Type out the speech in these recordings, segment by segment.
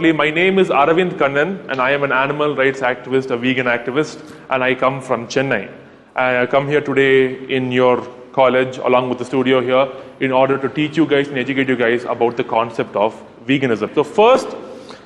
My name is Aravind Kannan and I am an animal rights activist, a vegan activist, and I come from Chennai. I come here today in your college along with the studio here in order to teach you guys and educate you guys about the concept of veganism. So first,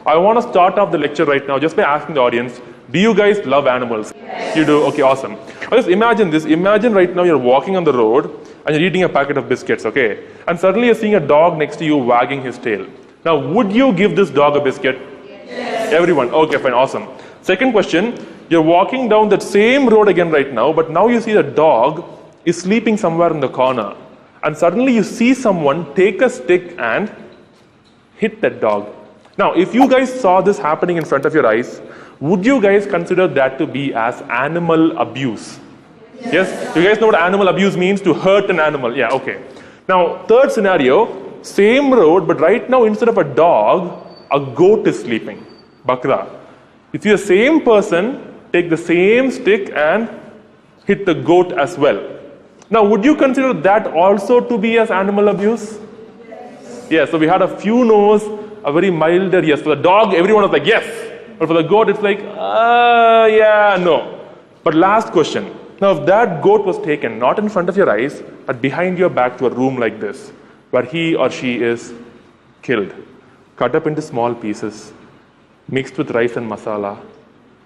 I want to start off the lecture right now just by asking the audience, do you guys love animals? Yes. You do? Okay, awesome. Now just imagine this. Imagine right now you're walking on the road and you're eating a packet of biscuits, okay? And suddenly you're seeing a dog next to you wagging his tail. Now, would you give this dog a biscuit? Yes. Everyone? Okay, fine, awesome. Second question, you're walking down that same road again right now, but now you see the dog is sleeping somewhere in the corner. And suddenly you see someone take a stick and hit that dog. Now, if you guys saw this happening in front of your eyes, would you guys consider that to be as animal abuse? Yes? You guys know what animal abuse means? To hurt an animal. Yeah, okay. Now, third scenario, same road, but right now instead of a dog, a goat is sleeping. Bakra. You see the same person take the same stick and hit the goat as well. Now, would you consider that also to be as animal abuse? Yes. Yeah, so we had a few no's, a very milder yes. For the dog, everyone was like yes. But for the goat, it's like, yeah, no. But last question. Now, if that goat was taken, not in front of your eyes, but behind your back to a room like this, where he or she is killed, cut up into small pieces, mixed with rice and masala,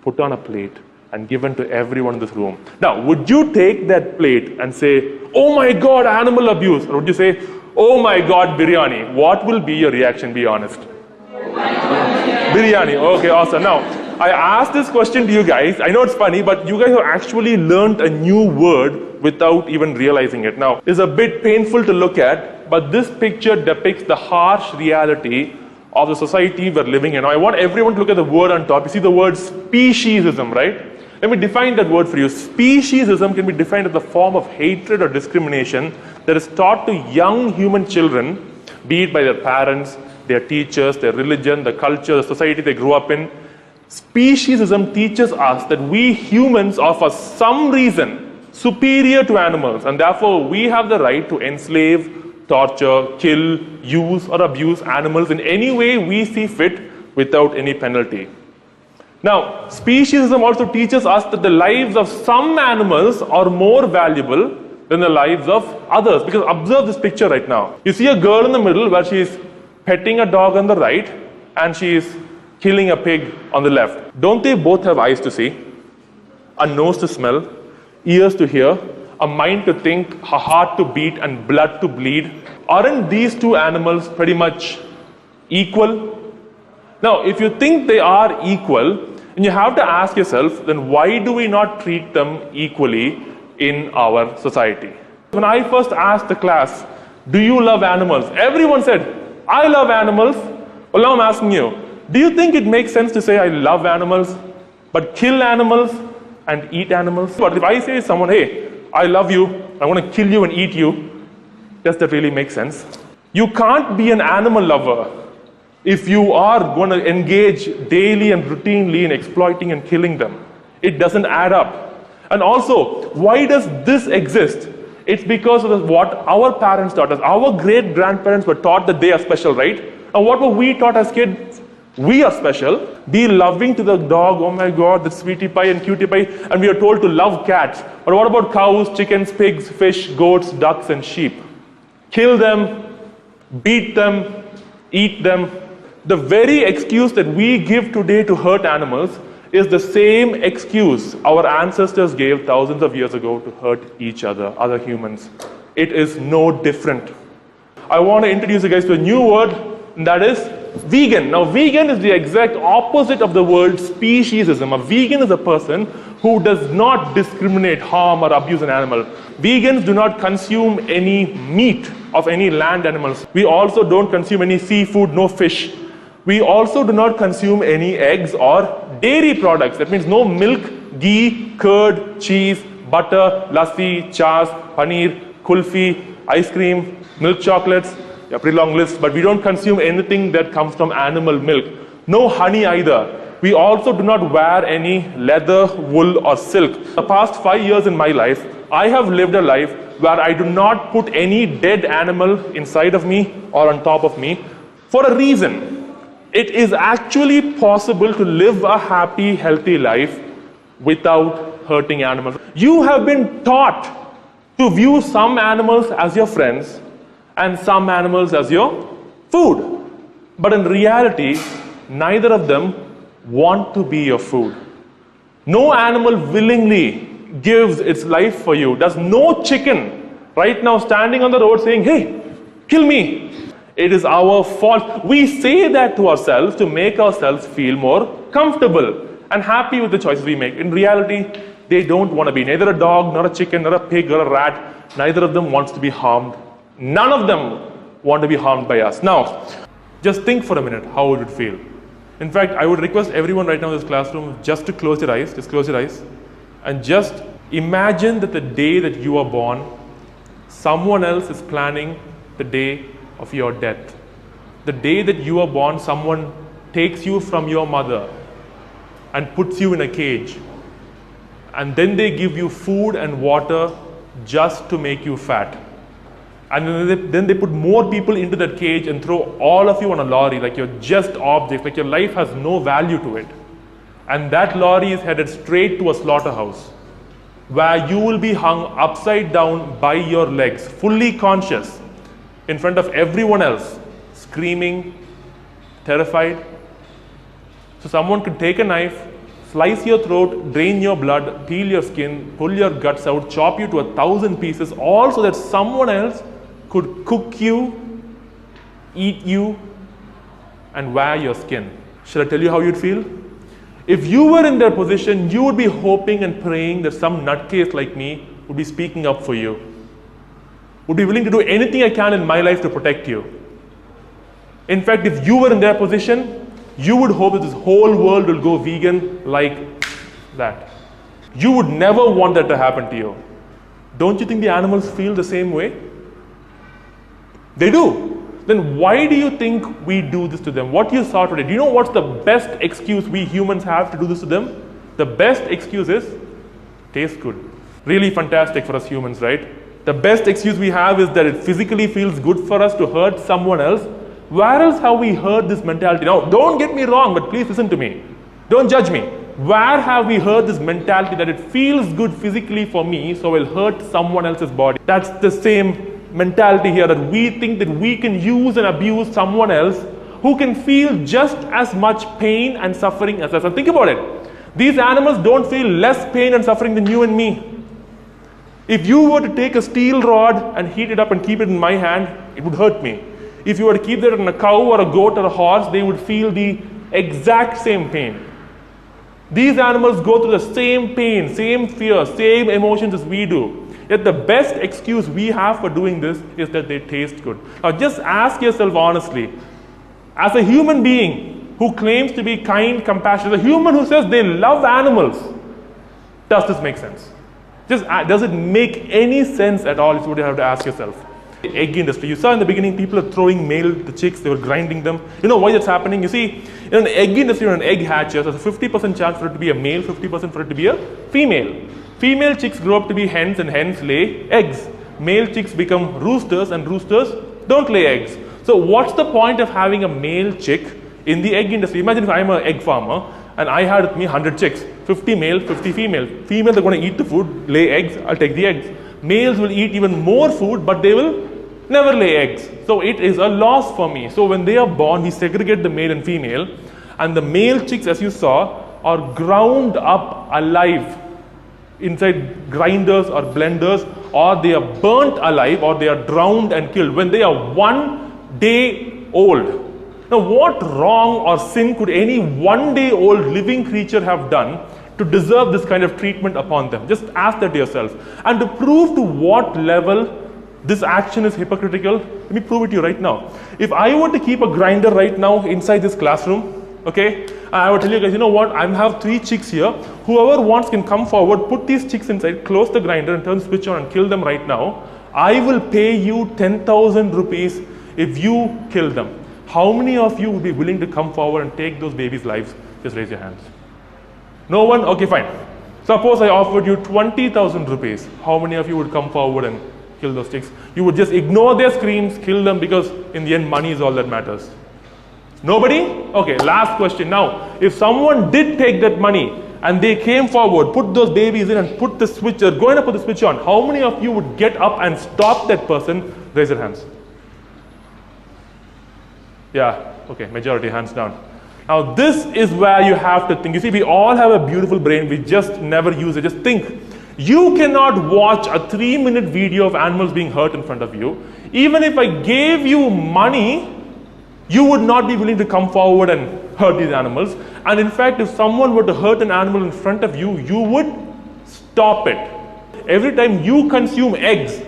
put on a plate, and given to everyone in this room. Now, would you take that plate and say, oh my God, animal abuse? Or would you say, oh my God, biryani? What will be your reaction, be honest? Oh my God, biryani. Okay, awesome. Now, I asked this question to you guys. I know it's funny, but you guys have actually learned a new word without even realizing it. Now, it's a bit painful to look at, but this picture depicts the harsh reality of the society we're living in. Now, I want everyone to look at the word on top. You see the word speciesism, right? Let me define that word for you. Speciesism can be defined as a form of hatred or discrimination that is taught to young human children, be it by their parents, their teachers, their religion, the culture, the society they grew up in. Speciesism teaches us that we humans are for some reason superior to animals, and therefore we have the right to enslave, torture, kill, use or abuse animals in any way we see fit without any penalty. Now, speciesism also teaches us that the lives of some animals are more valuable than the lives of others. Because observe this picture right now. You see a girl in the middle where she is petting a dog on the right and she is killing a pig on the left. Don't they both have eyes to see, a nose to smell, ears to hear, a mind to think, a heart to beat and blood to bleed? Aren't these two animals pretty much equal? Now, if you think they are equal, then you have to ask yourself, then why do we not treat them equally in our society? When I first asked the class, do you love animals? Everyone said, I love animals. Well, now I'm asking you, do you think it makes sense to say I love animals, but kill animals and eat animals? But if I say to someone, hey, I love you, I want to kill you and eat you, does that really make sense? You can't be an animal lover if you are going to engage daily and routinely in exploiting and killing them. It doesn't add up. And also, why does this exist? It's because of what our parents taught us. Our great-grandparents were taught that they are special, right? And what were we taught as kids? We are special. Be loving to the dog. Oh my God, the sweetie pie and cutie pie. And we are told to love cats. But what about cows, chickens, pigs, fish, goats, ducks, and sheep? Kill them, beat them, eat them. The very excuse that we give today to hurt animals is the same excuse our ancestors gave thousands of years ago to hurt each other, other humans. It is no different. I want to introduce you guys to a new word, and that is vegan. Now, vegan is the exact opposite of the word speciesism. A vegan is a person who does not discriminate, harm, or abuse an animal. Vegans do not consume any meat of any land animals. We also don't consume any seafood, no fish. We also do not consume any eggs or dairy products. That means no milk, ghee, curd, cheese, butter, lassi, chas, paneer, kulfi, ice cream, milk chocolates. Yeah, pretty long list, but we don't consume anything that comes from animal milk. No honey either. We also do not wear any leather, wool or silk. The past 5 years in my life, I have lived a life where I do not put any dead animal inside of me or on top of me for a reason. It is actually possible to live a happy, healthy life without hurting animals. You have been taught to view some animals as your friends and some animals as your food. But in reality, neither of them want to be your food. No animal willingly gives its life for you. There's no chicken right now standing on the road saying, hey, kill me. It is our fault. We say that to ourselves to make ourselves feel more comfortable and happy with the choices we make. In reality, they don't want to be. Neither a dog, nor a chicken, nor a pig, or a rat. Neither of them wants to be harmed. None of them want to be harmed by us. Now, just think for a minute how it would feel. In fact, I would request everyone right now in this classroom just to close your eyes. Just close your eyes. And just imagine that the day that you are born, someone else is planning the day of your death. The day that you are born, someone takes you from your mother and puts you in a cage. And then they give you food and water just to make you fat. And then they put more people into that cage and throw all of you on a lorry like you're just objects, like your life has no value to it. And that lorry is headed straight to a slaughterhouse where you will be hung upside down by your legs, fully conscious, in front of everyone else, screaming, terrified. So someone could take a knife, slice your throat, drain your blood, peel your skin, pull your guts out, chop you to 1,000 pieces, all so that someone else could cook you, eat you, and wear your skin. Shall I tell you how you'd feel? If you were in their position, you would be hoping and praying that some nutcase like me would be speaking up for you, would be willing to do anything I can in my life to protect you. In fact, if you were in their position, you would hope that this whole world will go vegan like that. You would never want that to happen to you. Don't you think the animals feel the same way? They do. Then why do you think we do this to them? What you saw today, do you know what's the best excuse we humans have to do this to them? The best excuse is, tastes good. Really fantastic for us humans, right? The best excuse we have is that it physically feels good for us to hurt someone else. Where else have we heard this mentality? Now, don't get me wrong, but please listen to me. Don't judge me. Where have we heard this mentality that it feels good physically for me, so I'll hurt someone else's body? That's the same mentality here, that we think that we can use and abuse someone else who can feel just as much pain and suffering as us. And think about it. These animals don't feel less pain and suffering than you and me. If you were to take a steel rod and heat it up and keep it in my hand, it would hurt me. If you were to keep that on a cow or a goat or a horse, they would feel the exact same pain. These animals go through the same pain, same fear, same emotions as we do. Yet the best excuse we have for doing this is that they taste good. Now just ask yourself honestly, as a human being who claims to be kind, compassionate, a human who says they love animals, does this make sense? Does it make any sense at all is what you have to ask yourself. The egg industry, you saw in the beginning people are throwing the chicks, they were grinding them. You know why that's happening? You see, in an egg industry, when an egg hatches, there's a 50% chance for it to be a male, 50% for it to be a female. Female chicks grow up to be hens and hens lay eggs. Male chicks become roosters and roosters don't lay eggs. So what's the point of having a male chick in the egg industry? Imagine if I'm an egg farmer and I had with me 100 chicks, 50 male, 50 female. Females are going to eat the food, lay eggs, I'll take the eggs. Males will eat even more food, but they will never lay eggs. So it is a loss for me. So when they are born, we segregate the male and female, and the male chicks, as you saw, are ground up alive inside grinders or blenders, or they are burnt alive, or they are drowned and killed when they are 1 day old. Now what wrong or sin could any 1 day old living creature have done to deserve this kind of treatment upon them? Just ask that to yourself. And to prove to what level this action is hypocritical, let me prove it to you right now. If I were to keep a grinder right now inside this classroom, okay, I would tell you guys, you know what, I have 3 chicks here. Whoever wants can come forward, put these chicks inside, close the grinder and turn the switch on and kill them right now. I will pay you 10,000 rupees if you kill them. How many of you would be willing to come forward and take those babies' lives? Just raise your hands. No one? Okay, fine. Suppose I offered you 20,000 rupees. How many of you would come forward and kill those chicks? You would just ignore their screams, kill them, because in the end money is all that matters. Nobody? Okay, last question. Now, if someone did take that money and they came forward, put those babies in and put the switch, they're going to put the switch on, how many of you would get up and stop that person? Raise your hands. Yeah, okay, majority, hands down. Now, this is where you have to think. You see, we all have a beautiful brain, we just never use it. Just think. You cannot watch a 3-minute video of animals being hurt in front of you. Even if I gave you money, you would not be willing to come forward and hurt these animals. And in fact, if someone were to hurt an animal in front of you, you would stop it. Every time you consume eggs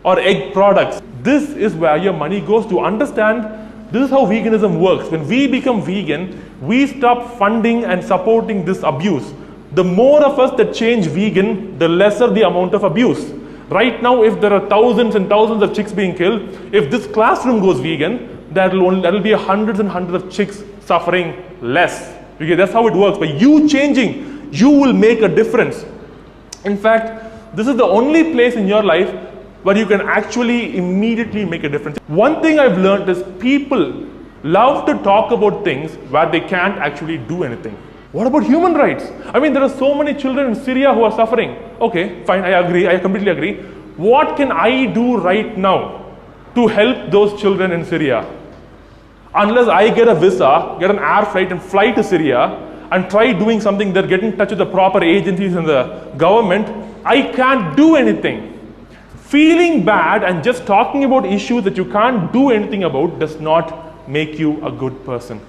or egg products, this is where your money goes to. Understand, this is how veganism works. When we become vegan, we stop funding and supporting this abuse. The more of us that change vegan, the lesser the amount of abuse. Right now, if there are thousands and thousands of chicks being killed, if this classroom goes vegan, that'll be hundreds and hundreds of chicks suffering less. Okay, that's how it works. By you changing, you will make a difference. In fact, this is the only place in your life where you can actually immediately make a difference. One thing I've learned is people love to talk about things where they can't actually do anything. What about human rights? I mean, there are so many children in Syria who are suffering. Okay, fine, I agree, I completely agree. What can I do right now to help those children in Syria? Unless I get a visa, get an air flight and fly to Syria and try doing something there, get in touch with the proper agencies and the government, I can't do anything. Feeling bad and just talking about issues that you can't do anything about does not make you a good person.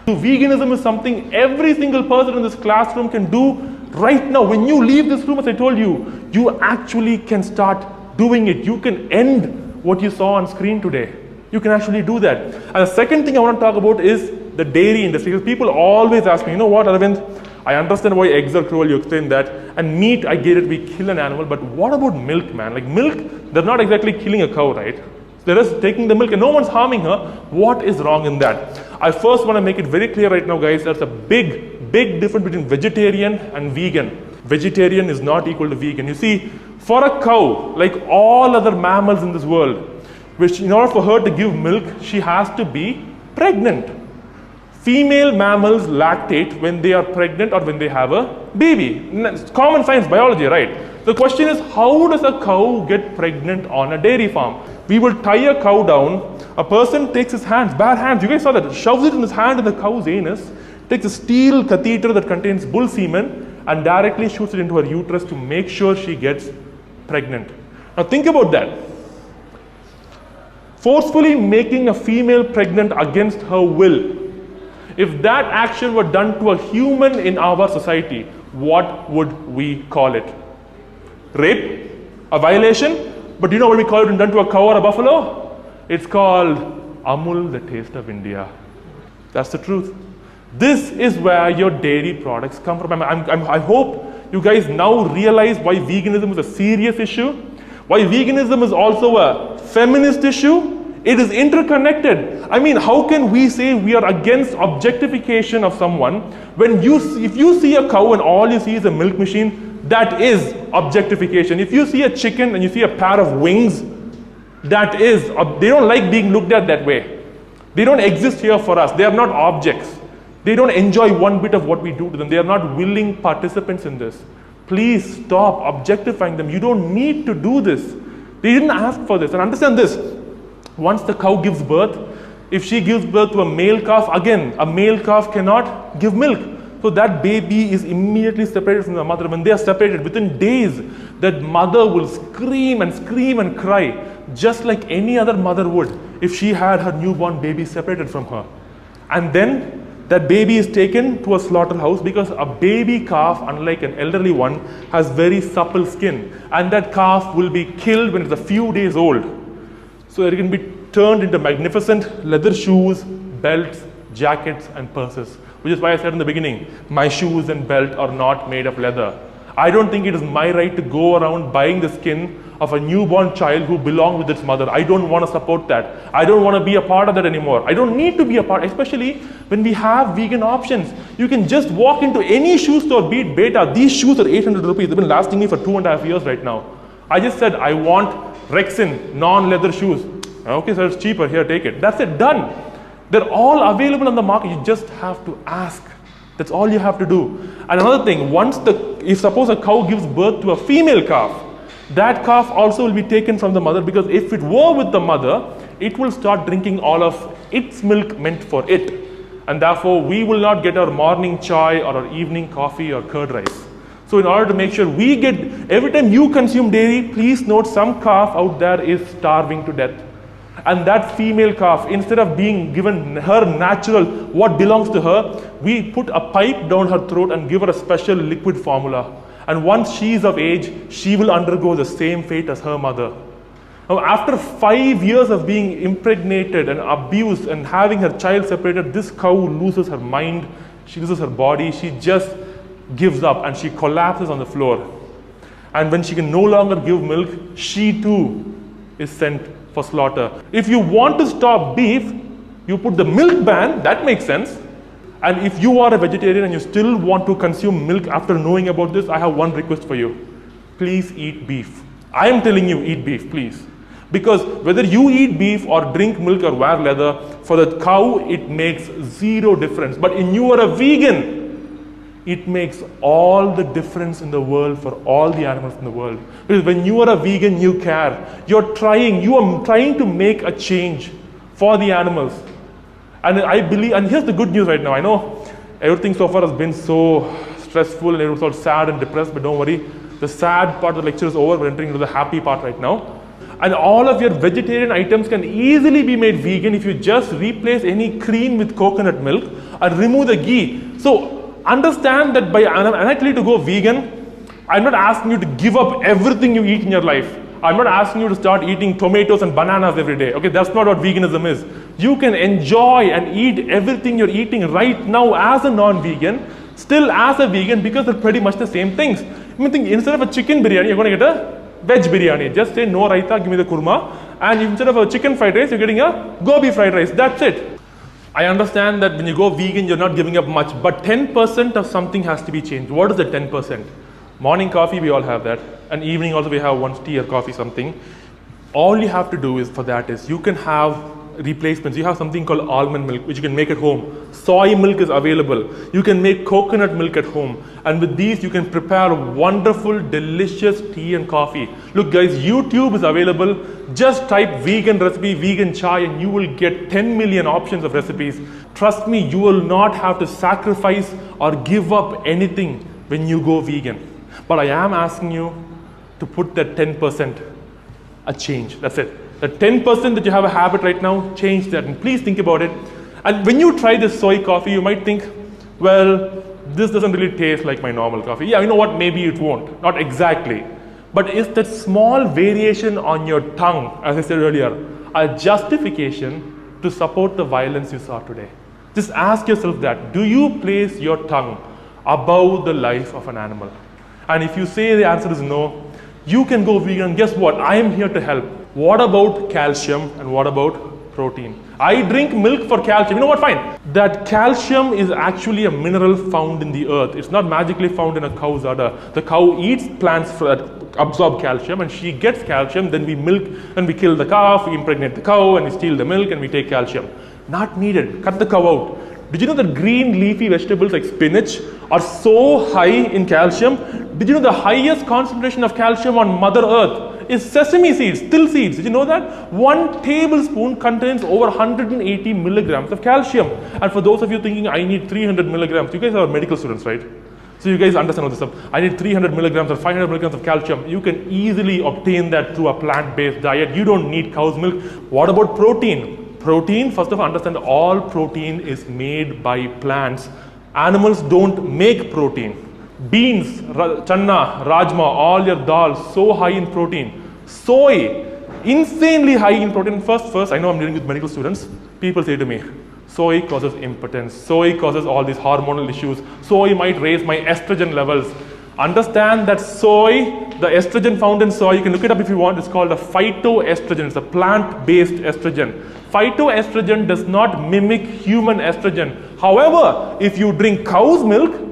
Veganism is something every single person in this classroom can do right now. When you leave this room, as I told you, you actually can start doing it. You can end what you saw on screen today. You can actually do that. And the second thing I want to talk about is the dairy industry. Because people always ask me, you know what, Arvind, I understand why eggs are cruel, you explained that. And meat, I get it, we kill an animal. But what about milk, man? Like milk, they're not exactly killing a cow, right? They're just taking the milk and no one's harming her. What is wrong in that? I first want to make it very clear right now, guys, there's a big difference between vegetarian and vegan. Vegetarian is not equal to vegan. You see, for a cow, like all other mammals in this world, which in order for her to give milk, she has to be pregnant. Female mammals lactate when they are pregnant or when they have a baby. It's common science, biology, right? The question is, how does a cow get pregnant on a dairy farm? We will tie a cow down. A person takes his hands, bare hands, you guys saw that, shoves it in his hand in the cow's anus, takes a steel catheter that contains bull semen and directly shoots it into her uterus to make sure she gets pregnant. Now think about that. Forcefully making a female pregnant against her will. If that action were done to a human in our society, what would we call it? Rape? A violation? But do you know what we call it when done to a cow or a buffalo? It's called Amul, the taste of India. That's the truth. This is where your dairy products come from. I hope you guys now realize why veganism is a serious issue, why veganism is also a feminist issue. It is interconnected. I mean, how can we say we are against objectification of someone when if you see a cow and all you see is a milk machine, that is objectification. If you see a chicken and you see a pair of wings, that is, they don't like being looked at that way. They don't exist here for us. They are not objects. They don't enjoy one bit of what we do to them. They are not willing participants in this. Please stop objectifying them. You don't need to do this. They didn't ask for this. And understand this. Once the cow gives birth, if she gives birth to a male calf, again, a male calf cannot give milk. So that baby is immediately separated from the mother. When they are separated, within days, that mother will scream and cry, just like any other mother would if she had her newborn baby separated from her. And then that baby is taken to a slaughterhouse because a baby calf, unlike an elderly one, has very supple skin. And that calf will be killed when it's a few days old. So it can be turned into magnificent leather shoes, belts, jackets, and purses. Which is why I said in the beginning, my shoes and belt are not made of leather. I don't think it is my right to go around buying the skin of a newborn child who belonged with its mother. I don't want to support that. I don't want to be a part of that anymore. I don't need to be a part, especially when we have vegan options. You can just walk into any shoe store, be it Beta. These shoes are 800 rupees. They've been lasting me for 2.5 years right now. I just said, I want Rexin, non-leather shoes. Okay, so it's cheaper. Here, take it. That's it. Done. They're all available on the market. You just have to ask. That's all you have to do. And another thing, if suppose a cow gives birth to a female calf, that calf also will be taken from the mother, because if it were with the mother, it will start drinking all of its milk meant for it. And therefore, we will not get our morning chai or our evening coffee or curd rice. So in order to make sure we get, every time you consume dairy, please note some calf out there is starving to death. And that female calf, instead of being given her natural, what belongs to her, we put a pipe down her throat and give her a special liquid formula. And once she is of age, she will undergo the same fate as her mother. Now, after 5 years of being impregnated and abused and having her child separated, this cow loses her mind, she loses her body, she just gives up and she collapses on the floor. And when she can no longer give milk, she too is sent for slaughter. If you want to stop beef, you put the milk ban, that makes sense. And if you are a vegetarian and you still want to consume milk after knowing about this, I have one request for you. Please eat beef. I am telling you, eat beef, please. Because whether you eat beef or drink milk or wear leather, for the cow, it makes zero difference. But if you are a vegan, it makes all the difference in the world for all the animals in the world. Because when you are a vegan, you care. You are trying to make a change for the animals. And I believe, and here's the good news right now. I know everything so far has been so stressful and everyone's all sad and depressed, but don't worry. The sad part of the lecture is over. We're entering into the happy part right now. And all of your vegetarian items can easily be made vegan if you just replace any cream with coconut milk and remove the ghee. So understand that by actually to go vegan, I'm not asking you to give up everything you eat in your life. I'm not asking you to start eating tomatoes and bananas every day. Okay, that's not what veganism is. You can enjoy and eat everything you're eating right now as a non-vegan, still as a vegan, because they're pretty much the same things. I mean, instead of a chicken biryani, you're going to get a veg biryani. Just say no raita, give me the kurma. And instead of a chicken fried rice, you're getting a gobi fried rice. That's it. I understand that when you go vegan, you're not giving up much, but 10% of something has to be changed. What is the 10%? Morning coffee, we all have that. And evening also we have one tea or coffee, something. All you have to do is for that is you can have replacements. You have something called almond milk, which you can make at home. Soy milk is available. You can make coconut milk at home. And with these, you can prepare wonderful, delicious tea and coffee. Look guys, YouTube is available. Just type vegan recipe, vegan chai, and you will get 10 million options of recipes. Trust me, you will not have to sacrifice or give up anything when you go vegan. But I am asking you to put that 10% a change. That's it. The 10% that you have a habit right now, change that, and please think about it. And when you try this soy coffee, you might think, well, this doesn't really taste like my normal coffee. Yeah, you know what, maybe it won't, not exactly. But is that small variation on your tongue, as I said earlier, a justification to support the violence you saw today? Just ask yourself that. Do you place your tongue above the life of an animal? And if you say the answer is no, you can go vegan. Guess what? I am here to help. What about calcium and what about protein? I drink milk for calcium. You know what? Fine. That calcium is actually a mineral found in the earth. It's not magically found in a cow's udder. The cow eats plants that absorb calcium and she gets calcium. Then we milk and we kill the calf, we impregnate the cow and we steal the milk and we take calcium. Not needed. Cut the cow out. Did you know that green leafy vegetables like spinach are so high in calcium? Did you know the highest concentration of calcium on Mother Earth is sesame seeds, till seeds? Did you know that? 1 tablespoon contains over 180 milligrams of calcium. And for those of you thinking, I need 300 milligrams, you guys are medical students, right? So you guys understand all this stuff. I need 300 milligrams or 500 milligrams of calcium. You can easily obtain that through a plant-based diet. You don't need cow's milk. What about protein? Protein, first of all, understand all protein is made by plants. Animals don't make protein. Beans, channa, rajma, all your dals, so high in protein. Soy, insanely high in protein. First, I know I'm dealing with medical students. People say to me, soy causes impotence. Soy causes all these hormonal issues. Soy might raise my estrogen levels. Understand that soy, the estrogen found in soy, you can look it up if you want, it's called a phytoestrogen. It's a plant-based estrogen. Phytoestrogen does not mimic human estrogen. However, if you drink cow's milk,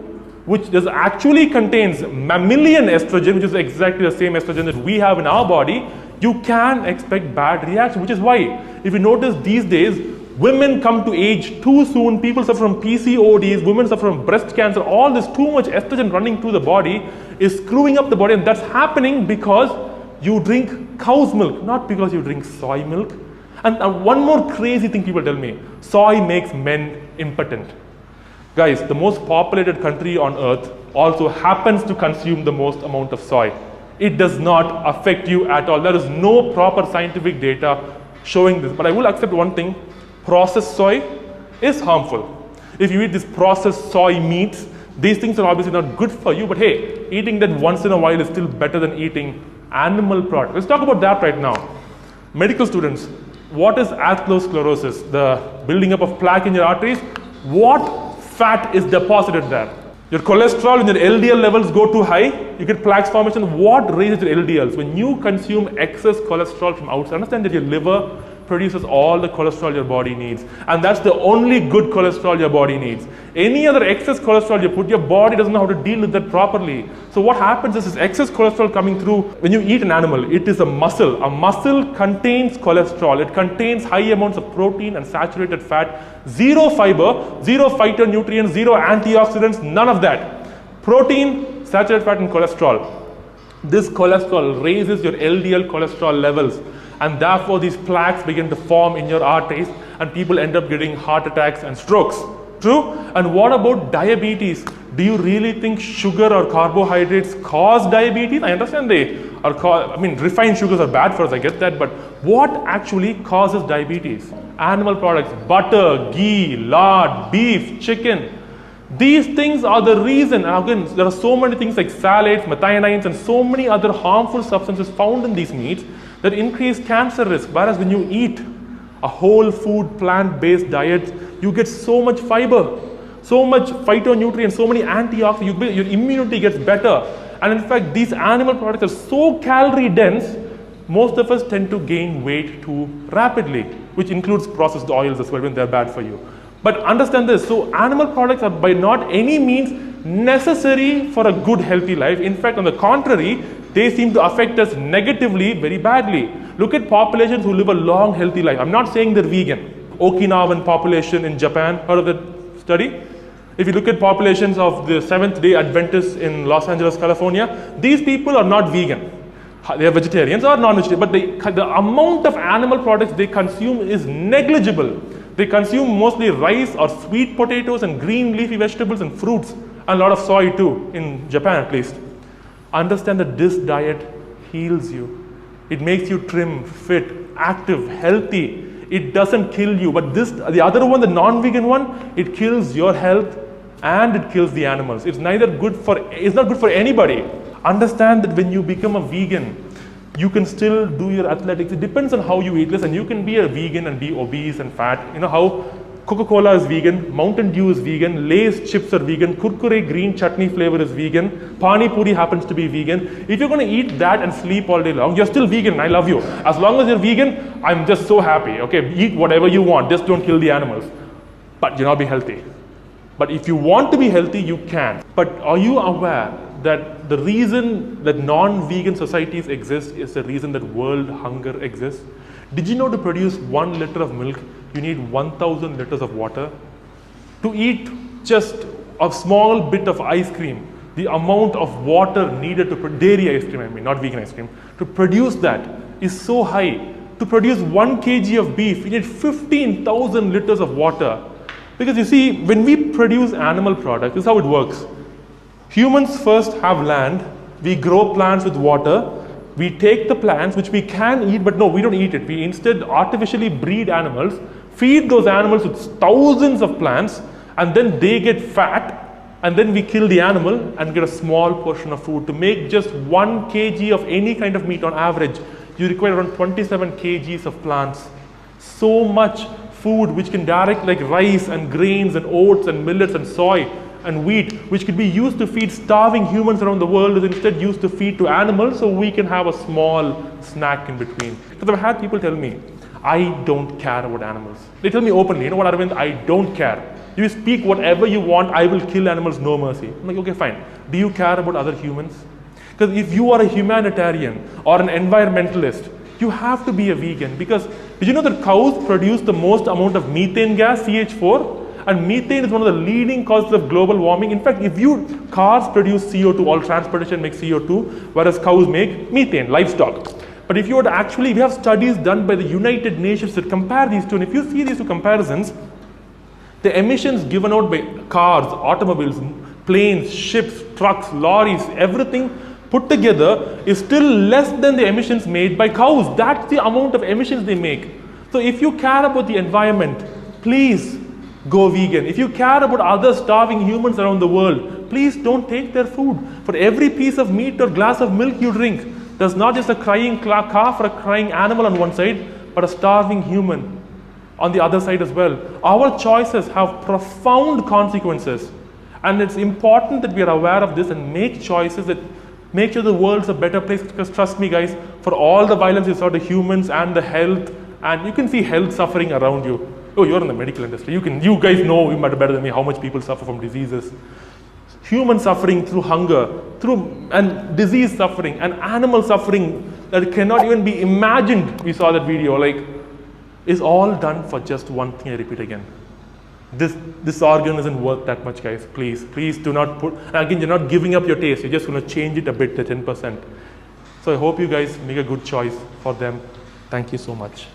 which actually contains mammalian estrogen, which is exactly the same estrogen that we have in our body, you can expect bad reaction, which is why, if you notice these days, Women come to age too soon, people suffer from PCODs, women suffer from breast cancer, all this too much estrogen running through the body is screwing up the body, and that's happening because you drink cow's milk, not because you drink soy milk. And one more crazy thing people tell me, soy makes men impotent. Guys, the most populated country on earth also happens to consume the most amount of soy. It does not affect you at all. There is no proper scientific data showing this. But I will accept one thing, processed soy is harmful. If you eat these processed soy meats, these things are obviously not good for you, but hey, eating that once in a while is still better than eating animal products. Let's talk about that right now. Medical students, what is atherosclerosis? The building up of plaque in your arteries. What fat is deposited there? Your cholesterol and your LDL levels go too high, you get plaques formation. What raises your LDLs? When you consume excess cholesterol from outside, understand that your liver produces all the cholesterol your body needs, and that's the only good cholesterol your body needs. Any other excess cholesterol you put, your body doesn't know how to deal with that properly. So what happens is this excess cholesterol coming through when you eat an animal. It is a muscle. A muscle contains cholesterol. It contains high amounts of protein and saturated fat, zero fiber, zero phytonutrients, zero antioxidants, none of that. Protein, saturated fat, and cholesterol. This cholesterol raises your LDL cholesterol levels, and therefore these plaques begin to form in your arteries, and people end up getting heart attacks and strokes. True? And what about diabetes? Do you really think sugar or carbohydrates cause diabetes? I understand they are refined sugars are bad for us, I get that, but what actually causes diabetes? Animal products, butter, ghee, lard, beef, chicken. These things are the reason. And again, there are so many things like phthalates, methionines, and so many other harmful substances found in these meats that increase cancer risk. Whereas when you eat a whole food, plant-based diet, you get so much fiber, so much phytonutrients, so many antioxidants, your immunity gets better. And in fact, these animal products are so calorie dense, most of us tend to gain weight too rapidly, which includes processed oils as well when they're bad for you. But understand this, so animal products are by not any means necessary for a good healthy life. In fact, on the contrary, they seem to affect us negatively very badly. Look at populations who live a long healthy life. I'm not saying they're vegan. Okinawan population in Japan, heard of that study? If you look at populations of the Seventh-day Adventists in Los Angeles, California, these people are not vegan. They are vegetarians or non-vegetarian, but the amount of animal products they consume is negligible. They consume mostly rice or sweet potatoes and green leafy vegetables and fruits, and a lot of soy too, in Japan at least. Understand that this diet heals you. It makes you trim, fit, active, healthy. It doesn't kill you, but the other one, the non-vegan one, it kills your health and it kills the animals. It's not good for anybody. Understand that when you become a vegan, you can still do your athletics. It depends on how you eat this, and you can be a vegan and be obese and fat. You know how Coca-Cola is vegan, Mountain Dew is vegan, Lay's chips are vegan, Kurkure green chutney flavor is vegan, Pani Puri happens to be vegan. If you're going to eat that and sleep all day long, you're still vegan. I love you. As long as you're vegan, I'm just so happy. Okay, eat whatever you want, just don't kill the animals. But you're not be healthy. But if you want to be healthy, you can. But are you aware that the reason that non-vegan societies exist is the reason that world hunger exists? Did you know to produce 1 liter of milk, you need 1,000 liters of water? To eat just a small bit of ice cream, the amount of water needed to dairy ice cream, I mean, not vegan ice cream, to produce that is so high. To produce 1 kg of beef, you need 15,000 liters of water. Because you see, when we produce animal products, this is how it works. Humans first have land, we grow plants with water, we take the plants which we can eat, but no, we don't eat it. We instead artificially breed animals, feed those animals with thousands of plants, and then they get fat, and then we kill the animal and get a small portion of food. To make just 1 kg of any kind of meat on average, you require around 27 kgs of plants. So much food which can direct, like rice and grains and oats and millets and soy and wheat, which could be used to feed starving humans around the world, is instead used to feed to animals so we can have a small snack in between. Because I've had people tell me, I don't care about animals. They tell me openly, you know what, Arvind, I don't care. You speak whatever you want, I will kill animals, no mercy. I'm like, okay, fine. Do you care about other humans? Because if you are a humanitarian or an environmentalist, you have to be a vegan, because did you know that cows produce the most amount of methane gas, CH4? And methane is one of the leading causes of global warming. In fact, cars produce CO2, all transportation makes CO2, whereas cows make methane, livestock. But if you were to actually, we have studies done by the United Nations that compare these two, and if you see these two comparisons, the emissions given out by cars, automobiles, planes, ships, trucks, lorries, everything put together is still less than the emissions made by cows. That's the amount of emissions they make. So if you care about the environment, please go vegan. If you care about other starving humans around the world, please don't take their food. For every piece of meat or glass of milk you drink, there's not just a crying calf or a crying animal on one side, but a starving human on the other side as well. Our choices have profound consequences, and it's important that we are aware of this and make choices that make sure the world's a better place. Because trust me guys, for all the violence you saw to humans and the health, and you can see health suffering around you. Oh, you're in the medical industry. You guys know much better than me how much people suffer from diseases. Human suffering through hunger, and disease suffering, and animal suffering that cannot even be imagined. We saw that video, is all done for just one thing. I repeat again. This organ isn't worth that much, guys. Please do not put, and again, you're not giving up your taste. You're just going to change it a bit to 10%. So I hope you guys make a good choice for them. Thank you so much.